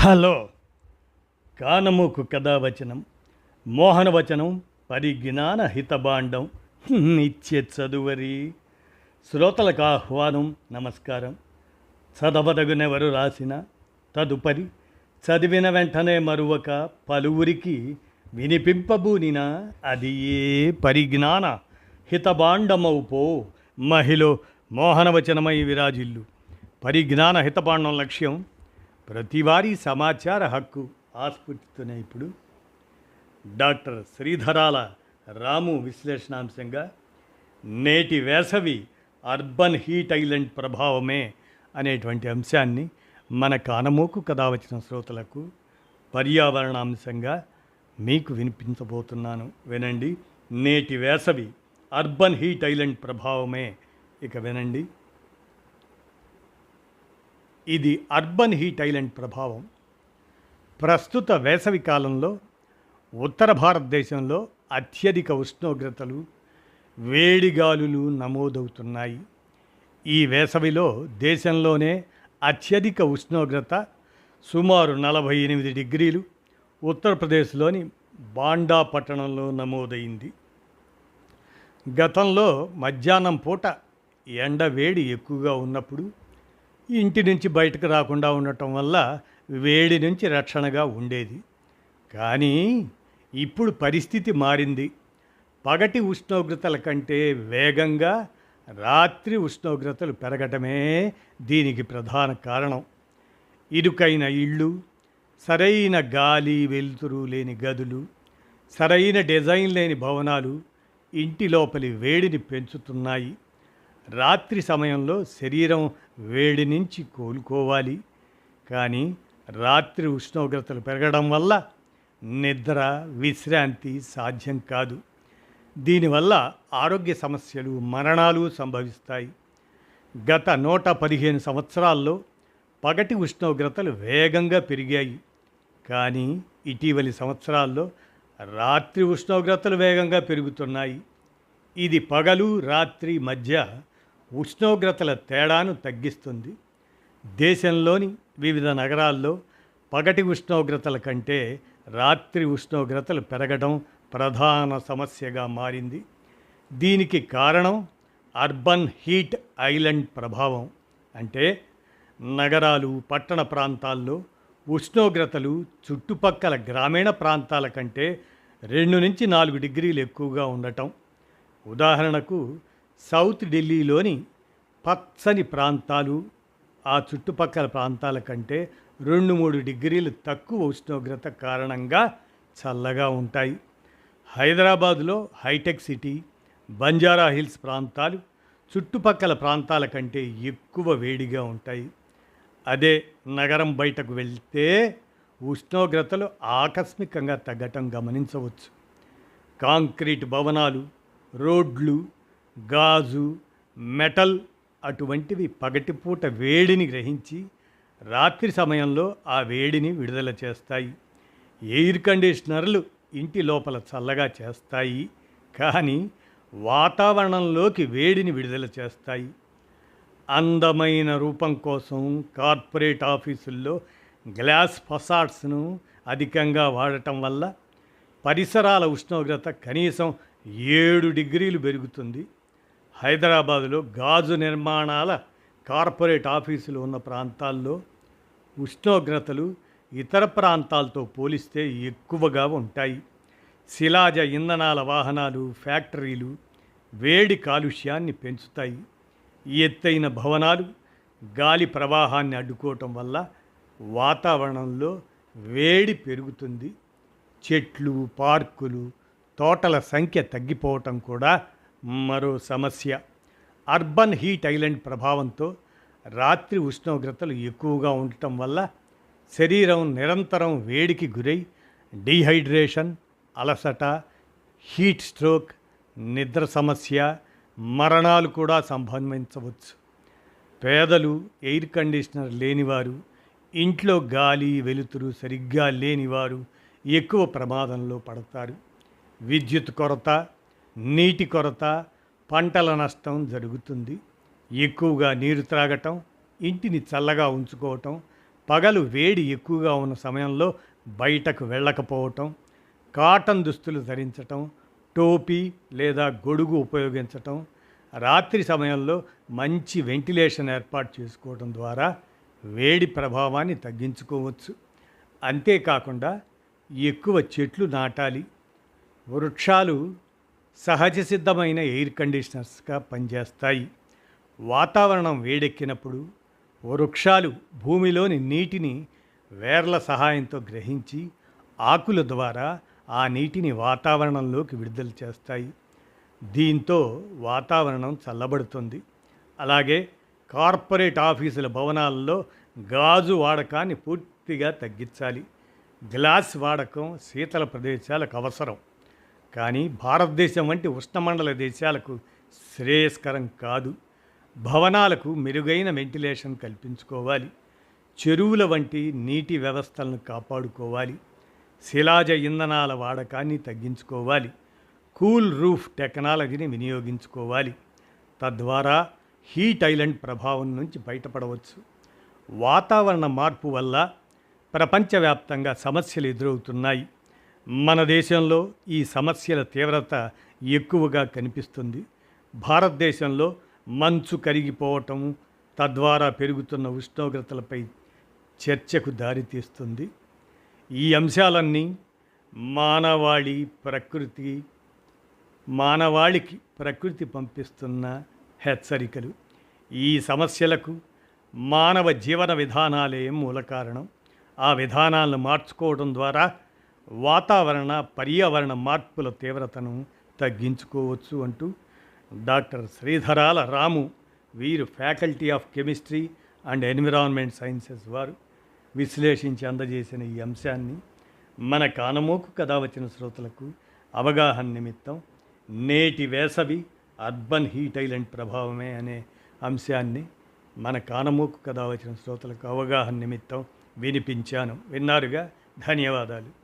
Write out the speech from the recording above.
Hello. కానమోకు కథావచనం, మోహనవచనం, పరిజ్ఞాన హితబాండం, నిత్య చదువరి. శ్రోతలకు ఆహ్వానం, నమస్కారం. చదవదగునెవరు రాసిన తదుపరి చదివిన వెంటనే మరువక పలువురికి వినిపింపబూనిన అది ఏ పరిజ్ఞాన హితబాండమవుపో మహిళ మోహనవచనమై విరాజిల్లు. పరిజ్ఞాన హితబాండం లక్ష్యం ప్రతివారీ సమాచార హక్కు. ఆస్ఫూర్తితోనే ఇప్పుడు డాక్టర్ శ్రీధరాల రాము విశ్లేషణాంశంగా నేటి వేసవి అర్బన్ హీట్ ఐలాండ్ ప్రభావమే అనేటువంటి అంశాన్ని మన కానమోకు కథావచన శ్రోతలకు పర్యావరణాంశంగా మీకు వినిపించబోతున్నాను. వినండి. నేటి వేసవి అర్బన్ హీట్ ఐలాండ్ ప్రభావమే. ఇక వినండి. ఇది అర్బన్ హీట్ ఐలాండ్ ప్రభావం. ప్రస్తుత వేసవి కాలంలో ఉత్తర భారతదేశంలో అత్యధిక ఉష్ణోగ్రతలు, వేడిగాలులు నమోదవుతున్నాయి. ఈ వేసవిలో దేశంలోనే అత్యధిక ఉష్ణోగ్రత సుమారు 48 డిగ్రీలు ఉత్తరప్రదేశ్లోని బాండా పట్టణంలో నమోదైంది. గతంలో మధ్యాహ్నం పూట ఎండ వేడి ఎక్కువగా ఉన్నప్పుడు ఇంటి నుంచి బయటకు రాకుండా ఉండటం వల్ల వేడి నుంచి రక్షణగా ఉండేది. కానీ ఇప్పుడు పరిస్థితి మారింది. పగటి ఉష్ణోగ్రతల కంటే వేగంగా రాత్రి ఉష్ణోగ్రతలు పెరగటమే దీనికి ప్రధాన కారణం. ఇరుకైన ఇళ్ళు, సరైన గాలి వెలుతురు లేని గదులు, సరైన డిజైన్ లేని భవనాలు ఇంటి లోపలి వేడిని పెంచుతున్నాయి. రాత్రి సమయంలో శరీరం వేడి నుంచి కోలుకోవాలి. కానీ రాత్రి ఉష్ణోగ్రతలు పెరగడం వల్ల నిద్ర, విశ్రాంతి సాధ్యం కాదు. దీనివల్ల ఆరోగ్య సమస్యలు, మరణాలు సంభవిస్తాయి. గత 115 సంవత్సరాల్లో పగటి ఉష్ణోగ్రతలు వేగంగా పెరిగాయి. కానీ ఇటీవలి సంవత్సరాల్లో రాత్రి ఉష్ణోగ్రతలు వేగంగా పెరుగుతున్నాయి. ఇది పగలు రాత్రి మధ్య ఉష్ణోగ్రతల తేడాను తగ్గిస్తుంది. దేశంలోని వివిధ నగరాల్లో పగటి ఉష్ణోగ్రతల కంటే రాత్రి ఉష్ణోగ్రతలు పెరగడం ప్రధాన సమస్యగా మారింది. దీనికి కారణం అర్బన్ హీట్ ఐలాండ్ ప్రభావం. అంటే నగరాలు, పట్టణ ప్రాంతాల్లో ఉష్ణోగ్రతలు చుట్టుపక్కల గ్రామీణ ప్రాంతాల కంటే 2 నుంచి 4 డిగ్రీలు ఎక్కువగా ఉండటం. ఉదాహరణకు సౌత్ ఢిల్లీలోని పచ్చని ప్రాంతాలు ఆ చుట్టుపక్కల ప్రాంతాల కంటే 2-3 డిగ్రీలు తక్కువ ఉష్ణోగ్రత కారణంగా చల్లగా ఉంటాయి. హైదరాబాదులో హైటెక్ సిటీ, బంజారా హిల్స్ ప్రాంతాలు చుట్టుపక్కల ప్రాంతాల కంటే ఎక్కువ వేడిగా ఉంటాయి. అదే నగరం బయటకు వెళ్తే ఉష్ణోగ్రతలు ఆకస్మికంగా తగ్గటం గమనించవచ్చు. కాంక్రీట్ భవనాలు, రోడ్లు, గాజు, మెటల్ అటువంటివి పగటిపూట వేడిని గ్రహించి రాత్రి సమయంలో ఆ వేడిని విడుదల చేస్తాయి. ఎయిర్ కండిషనర్లు ఇంటి లోపల చల్లగా చేస్తాయి, కానీ వాతావరణంలోకి వేడిని విడుదల చేస్తాయి. అందమైన రూపం కోసం కార్పొరేట్ ఆఫీసుల్లో గ్లాస్ ఫసాడ్స్ను అధికంగా వాడటం వల్ల పరిసరాల ఉష్ణోగ్రత కనీసం 7 డిగ్రీలు పెరుగుతుంది. హైదరాబాదులో గాజు నిర్మాణాల కార్పొరేట్ ఆఫీసులు ఉన్న ప్రాంతాల్లో ఉష్ణోగ్రతలు ఇతర ప్రాంతాలతో పోలిస్తే ఎక్కువగా ఉంటాయి. శిలాజ ఇంధనాల వాహనాలు, ఫ్యాక్టరీలు వేడి కాలుష్యాన్ని పెంచుతాయి. ఎత్తైన భవనాలు గాలి ప్రవాహాన్ని అడ్డుకోవటం వల్ల వాతావరణంలో వేడి పెరుగుతుంది. చెట్లు, పార్కులు, తోటల సంఖ్య తగ్గిపోవటం కూడా మరో సమస్య. అర్బన్ హీట్ ఐలాండ్ ప్రభావంతో రాత్రి ఉష్ణోగ్రతలు ఎక్కువగా ఉండటం వల్ల శరీరం నిరంతరం వేడికి గురై డీహైడ్రేషన్, అలసట, హీట్ స్ట్రోక్, నిద్ర సమస్య, మరణాలు కూడా సంభవించవచ్చు. పేదలు, ఎయిర్ కండిషనర్ లేనివారు, ఇంట్లో గాలి వెలుతురు సరిగ్గా లేనివారు ఎక్కువ ప్రమాదంలో పడతారు. విద్యుత్ కొరత, నీటి కొరత, పంటల నష్టం జరుగుతుంది. ఎక్కువగా నీరు త్రాగటం, ఇంటిని చల్లగా ఉంచుకోవటం, పగలు వేడి ఎక్కువగా ఉన్న సమయంలో బయటకు వెళ్ళకపోవటం, కాటన్ దుస్తులు ధరించటం, టోపీ లేదా గొడుగు ఉపయోగించటం, రాత్రి సమయంలో మంచి వెంటిలేషన్ ఏర్పాటు చేసుకోవడం ద్వారా వేడి ప్రభావాన్ని తగ్గించుకోవచ్చు. అంతేకాకుండా ఎక్కువ చెట్లు నాటాలి. వృక్షాలు సహజ సిద్ధమైన ఎయిర్ కండిషనర్స్గా పనిచేస్తాయి. వాతావరణం వేడెక్కినప్పుడు వృక్షాలు భూమిలోని నీటిని వేర్ల సహాయంతో గ్రహించి ఆకుల ద్వారా ఆ నీటిని వాతావరణంలోకి విడుదల చేస్తాయి. దీంతో వాతావరణం చల్లబడుతుంది. అలాగే కార్పొరేట్ ఆఫీసుల భవనాల్లో గాజు వాడకాన్ని పూర్తిగా తగ్గించాలి. గ్లాస్ వాడకం శీతల ప్రదేశాలకు అవసరం, కానీ భారతదేశం వంటి ఉష్ణమండల దేశాలకు శ్రేయస్కరం కాదు. భవనాలకు మెరుగైన వెంటిలేషన్ కల్పించుకోవాలి. చెరువుల వంటి నీటి వ్యవస్థలను కాపాడుకోవాలి. శిలాజ ఇంధనాల వాడకాన్ని తగ్గించుకోవాలి. కూల్ రూఫ్ టెక్నాలజీని వినియోగించుకోవాలి. తద్వారా హీట్ ఐలాండ్ ప్రభావం నుంచి బయటపడవచ్చు. వాతావరణ మార్పు వల్ల ప్రపంచవ్యాప్తంగా సమస్యలు ఎదురవుతున్నాయి. మన దేశంలో ఈ సమస్యల తీవ్రత ఎక్కువగా కనిపిస్తుంది. భారతదేశంలో మంచు కరిగిపోవటం, తద్వారా పెరుగుతున్న ఉష్ణోగ్రతలపై చర్చకు దారితీస్తుంది. ఈ అంశాలన్నీ మానవాళికి ప్రకృతి పంపిస్తున్న హెచ్చరికలు. ఈ సమస్యలకు మానవ జీవన విధానాలే మూల కారణం. ఆ విధానాలను మార్చుకోవడం ద్వారా పర్యావరణ మార్పుల తీవ్రతను తగ్గించుకోవచ్చు అంటూ డాక్టర్ శ్రీధరాల రాము, వీరు faculty of chemistry and environment sciences వారు విశ్లేషించి అందజేసిన ఈ అంశాన్ని మన కానమోకు కథ వచ్చిన శ్రోతలకు అవగాహన నిమిత్తం నేటి వేసవి అర్బన్ హీట్ ఐలాండ్ ప్రభావమే అనే అంశాన్ని మన కానమోకు కథ వచ్చిన శ్రోతలకు అవగాహన నిమిత్తం వినిపించాను. విన్నారుగా, ధన్యవాదాలు.